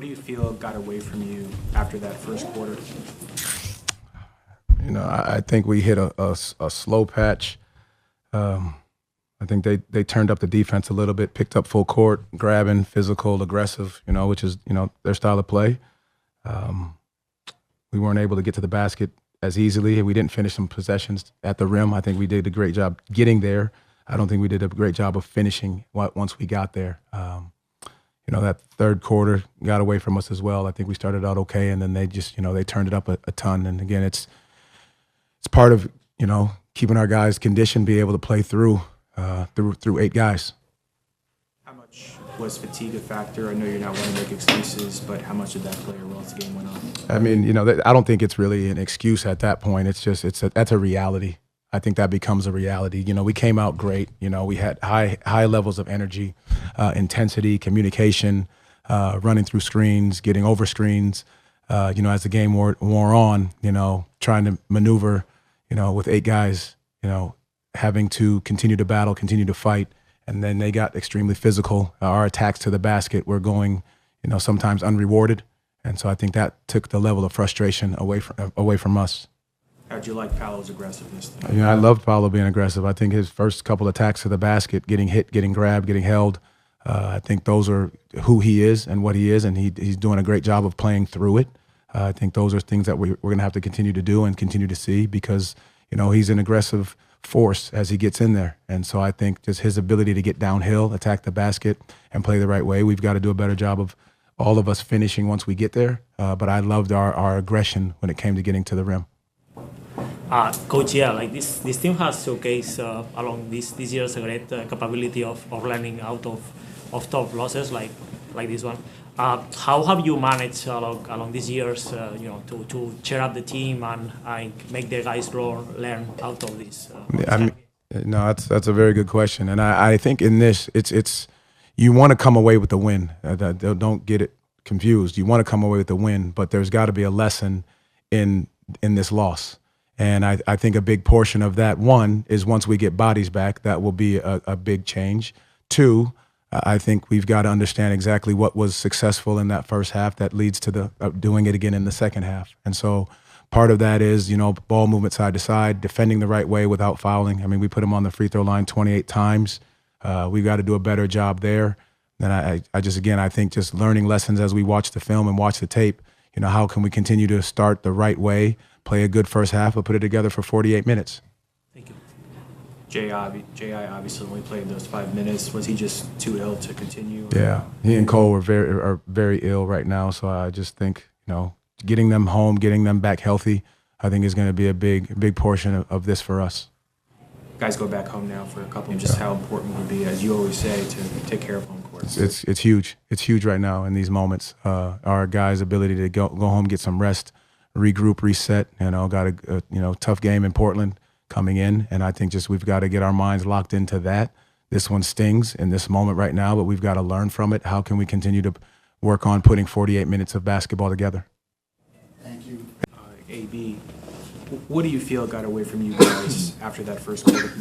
What do you feel got away from you after that first quarter? You know, I think we hit a slow patch. I think they turned up the defense a little bit, picked up full court, grabbing, physical, aggressive, you know, which is, you know, their style of play. We weren't able to get to the basket as easily. We didn't finish some possessions at the rim. I think we did a great job getting there. I don't think we did a great job of finishing once we got there. You know, that third quarter got away from us as well. I think we started out okay, and then they just, you know, they turned it up a ton. And again, it's part of, you know, keeping our guys conditioned, be able to play through 8 guys. How much was fatigue a factor? I know you're not wanting to make excuses, but how much did that play a role as the game went on? I mean, you know, I don't think it's really an excuse at that point. It's just that's a reality. I think that becomes a reality. You know, we came out great. You know, we had high levels of energy, intensity, communication, running through screens, getting over screens. You know, as the game wore on, you know, trying to maneuver, you know, with 8 guys, you know, having to continue to battle, continue to fight. And then they got extremely physical. Our attacks to the basket were going, you know, sometimes unrewarded. And so I think that took the level of frustration away from us. How'd you like Paolo's aggressiveness? You know, I loved Paolo being aggressive. I think his first couple attacks to the basket, getting hit, getting grabbed, getting held, I think those are who he is and what he is, and he's doing a great job of playing through it. I think those are things that we're going to have to continue to do and continue to see because, you know, he's an aggressive force as he gets in there. And so I think just his ability to get downhill, attack the basket, and play the right way, we've got to do a better job of all of us finishing once we get there. But I loved our aggression when it came to getting to the rim. Coach, yeah, like this team has showcased along this year's a great capability of learning out of tough losses like this one. How have you managed along these years, you know, to cheer up the team and make the guys learn out of this? I mean, no, that's a very good question, and I think in this, it's you want to come away with the win. Don't get it confused. You want to come away with the win, but there's got to be a lesson in this loss. And I think a big portion of that, one, is once we get bodies back, that will be a big change. 2, I think we've got to understand exactly what was successful in that first half that leads to the doing it again in the second half. And so part of that is, you know, ball movement side to side, defending the right way without fouling. I mean, we put them on the free throw line 28 times. We've got to do a better job there. And I think just learning lessons as we watch the film and watch the tape, you know, how can we continue to start the right way, play a good first half, but put it together for 48 minutes. Thank you. J.I. obviously only played those 5 minutes. Was he just too ill to continue? Yeah, he and Cole are very ill right now. So I just think, you know, getting them home, getting them back healthy, I think is going to be a big portion of this for us. Guys go back home now for a couple. Just how important would be, as you always say, to take care of home court? It's huge. It's huge right now in these moments. Our guys' ability to go home, get some rest, regroup, reset. You know, got a tough game in Portland coming in, and I think just we've got to get our minds locked into that. This one stings in this moment right now, but we've got to learn from it. How can we continue to work on putting 48 minutes of basketball together? Thank you. AB, what do you feel got away from you guys after that first quarter?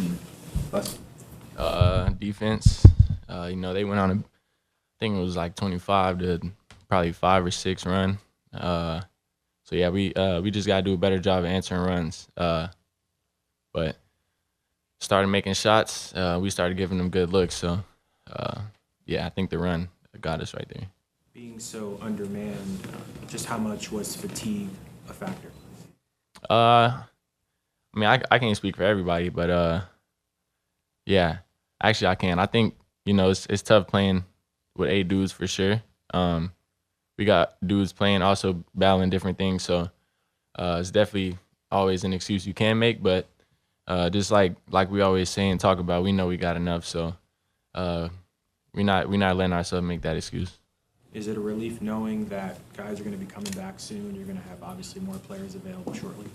Defense. You know, they went on I think it was like 25 to probably 5 or 6 run. So yeah, we just gotta do a better job of answering runs. But started making shots. We started giving them good looks. So yeah, I think the run got us right there. Being so undermanned, just how much was fatigue a factor? I mean, I can't speak for everybody, but yeah, actually I can. I think, you know, it's tough playing with 8 dudes for sure. We got dudes playing, also battling different things, so it's definitely always an excuse you can make, but just like we always say and talk about, we know we got enough, so we're not letting ourselves make that excuse. Is it a relief knowing that guys are going to be coming back soon? You're going to have obviously more players available shortly.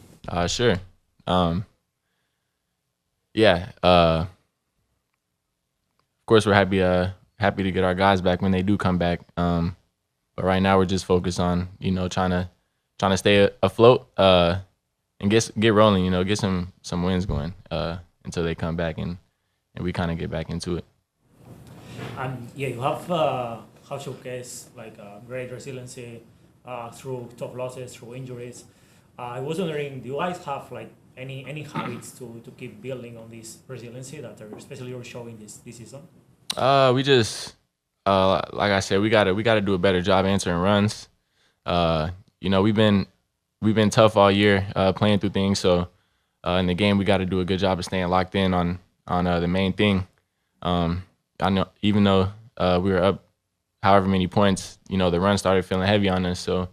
Sure. Yeah. Of course, we're happy to get our guys back when they do come back. But right now we're just focused on, you know, trying to stay afloat and get rolling. You know, get some wins going until they come back and we kind of get back into it. And yeah, you have have showcased like great resiliency through tough losses, through injuries. I was wondering, do you guys have like any habits to keep building on this resiliency that are especially you're showing this season? We just like I said, we gotta do a better job answering runs. You know, we've been tough all year playing through things. So in the game, we got to do a good job of staying locked in on the main thing. I know even though we were up however many points, you know, the run started feeling heavy on us. So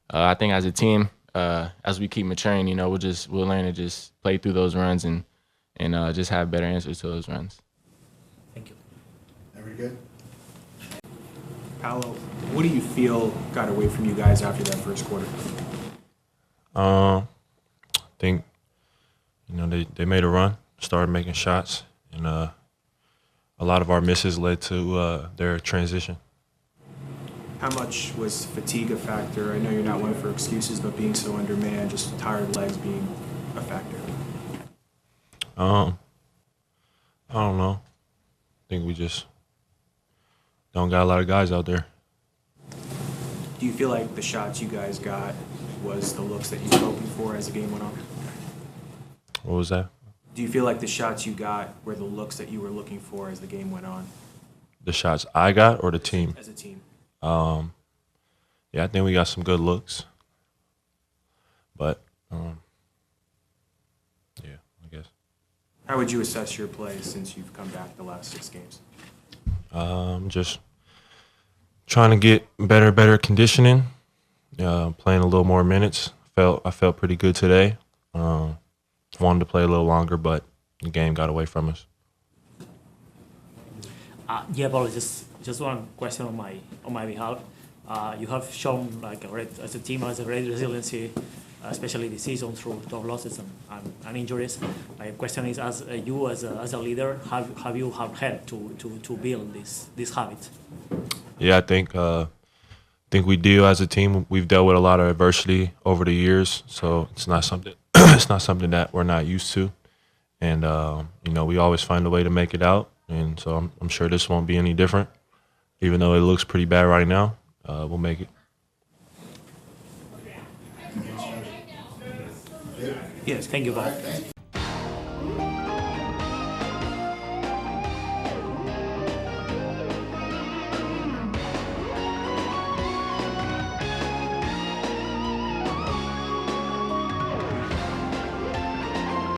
I think as a team, as we keep maturing, you know, we'll learn to just play through those runs and just have better answers to those runs. Thank you. Very good. Paolo, what do you feel got away from you guys after that first quarter? I think, you know, they made a run, started making shots, and a lot of our misses led to their transition. How much was fatigue a factor? I know you're not one for excuses, but being so undermanned, just tired legs being a factor. I don't know. I think we just don't got a lot of guys out there. Do you feel like the shots you guys got was the looks that you were hoping for as the game went on? What was that? Do you feel like the shots you got were the looks that you were looking for as the game went on? The shots I got or the team? As a team. Yeah, I think we got some good looks. But, yeah, I guess. How would you assess your play since you've come back the last 6 games? Just trying to get better conditioning, playing a little more minutes. I felt pretty good today. Wanted to play a little longer, but the game got away from us. Yeah, Paul, just one question on my behalf. You have shown like as a team as a great resiliency, especially this season through tough losses and injuries. My question is, as you as a leader, have you had to build this habit? Yeah, I think we do as a team. We've dealt with a lot of adversity over the years, so it's not something that we're not used to. And you know, we always find a way to make it out. And so I'm sure this won't be any different. Even though it looks pretty bad right now, we'll make it. Yes. Thank you, Paul.